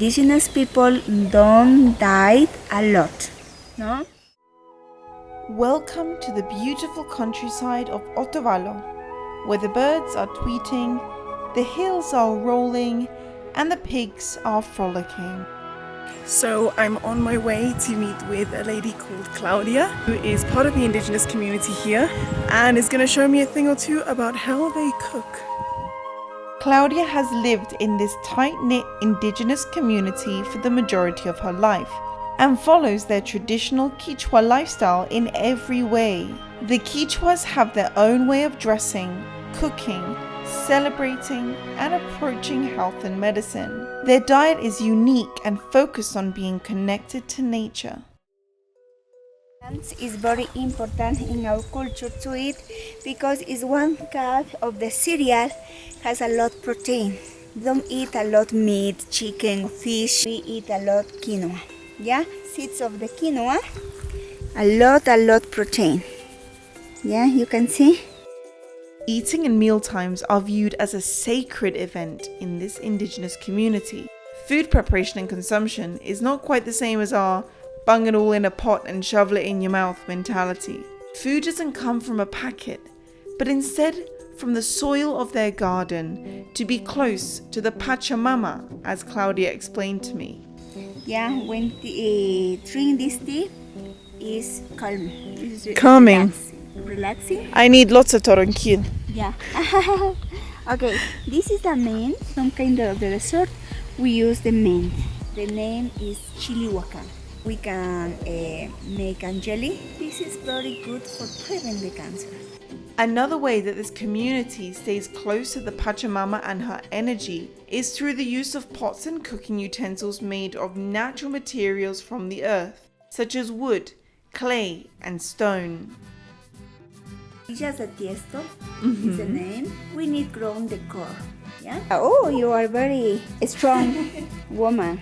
Indigenous people don't die a lot, no? Welcome to the beautiful countryside of Otavalo, where the birds are tweeting, the hills are rolling, and the pigs are frolicking. So I'm on my way to meet with a lady called Claudia, who is part of the Indigenous community here and is going to show me a thing or two about how they cook. Claudia has lived in this tight-knit Indigenous community for the majority of her life and follows their traditional Kichwa lifestyle in every way. The Kichwas have their own way of dressing, cooking, celebrating, and approaching health and medicine. Their diet is unique and focused on being connected to nature. Plants is very important in our culture to eat because it's one cup of the cereal has a lot of protein. We don't eat a lot meat, chicken, fish. We eat a lot quinoa. Yeah, seeds of the quinoa, a lot protein. Yeah, you can see. Eating and mealtimes are viewed as a sacred event in this Indigenous community. Food preparation and consumption is not quite the same as our bung it all in a pot and shovel it in your mouth mentality. Food doesn't come from a packet, but instead from the soil of their garden to be close to the Pachamama, as Claudia explained to me. Yeah, when drink this tea is calm. It's Calming. Relaxing. I need lots of toronquil. Yeah. Okay, this is the mint, some kind of the dessert. We use the mint. The name is chili wakan. We can make a jelly. This is very good for preventing the cancer. Another way that this community stays close to the Pachamama and her energy is through the use of pots and cooking utensils made of natural materials from the earth, such as wood, clay, and stone. Just a tiesto is the name. We need ground decor. Yeah. Oh, you are very strong woman.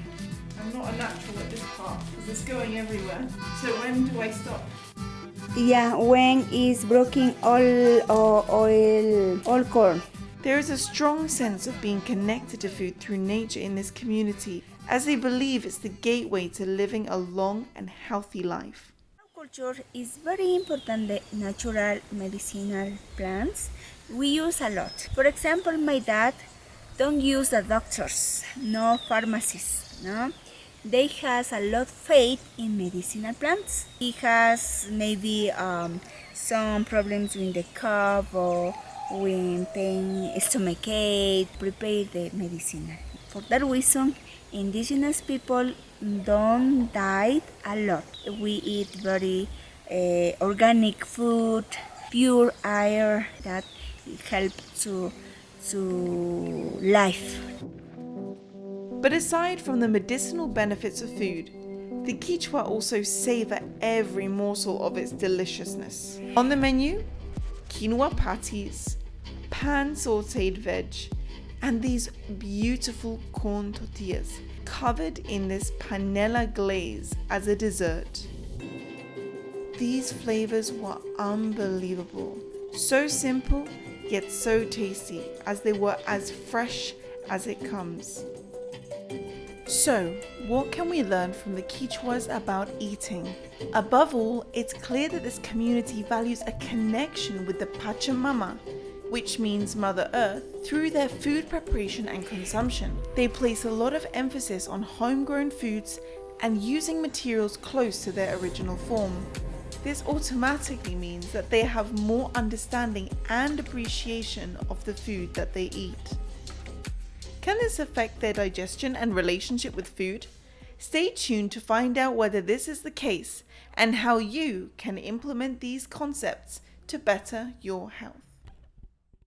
I'm not a natural at this part because it's going everywhere. So when do I stop? Yeah, when is broken all corn. There is a strong sense of being connected to food through nature in this community, as they believe it's the gateway to living a long and healthy life. Culture is very important. The natural medicinal plants we use a lot. For example, my dad don't use the doctors, no pharmacists, no. They has a lot of faith in medicinal plants. He has maybe some problems with the cough or when pain, stomachache, prepare the medicine. For that reason, Indigenous people don't die a lot. We eat very organic food, pure air that help to life. But aside from the medicinal benefits of food, the Kichwa also savor every morsel of its deliciousness. On the menu, quinoa patties, pan sauteed veg, and these beautiful corn tortillas covered in this panela glaze as a dessert. These flavors were unbelievable. So simple, yet so tasty, as they were as fresh as it comes. So, what can we learn from the Kichwas about eating? Above all, it's clear that this community values a connection with the Pachamama, which means Mother Earth, through their food preparation and consumption. They place a lot of emphasis on homegrown foods and using materials close to their original form. This automatically means that they have more understanding and appreciation of the food that they eat. Can this affect their digestion and relationship with food? Stay tuned to find out whether this is the case and how you can implement these concepts to better your health.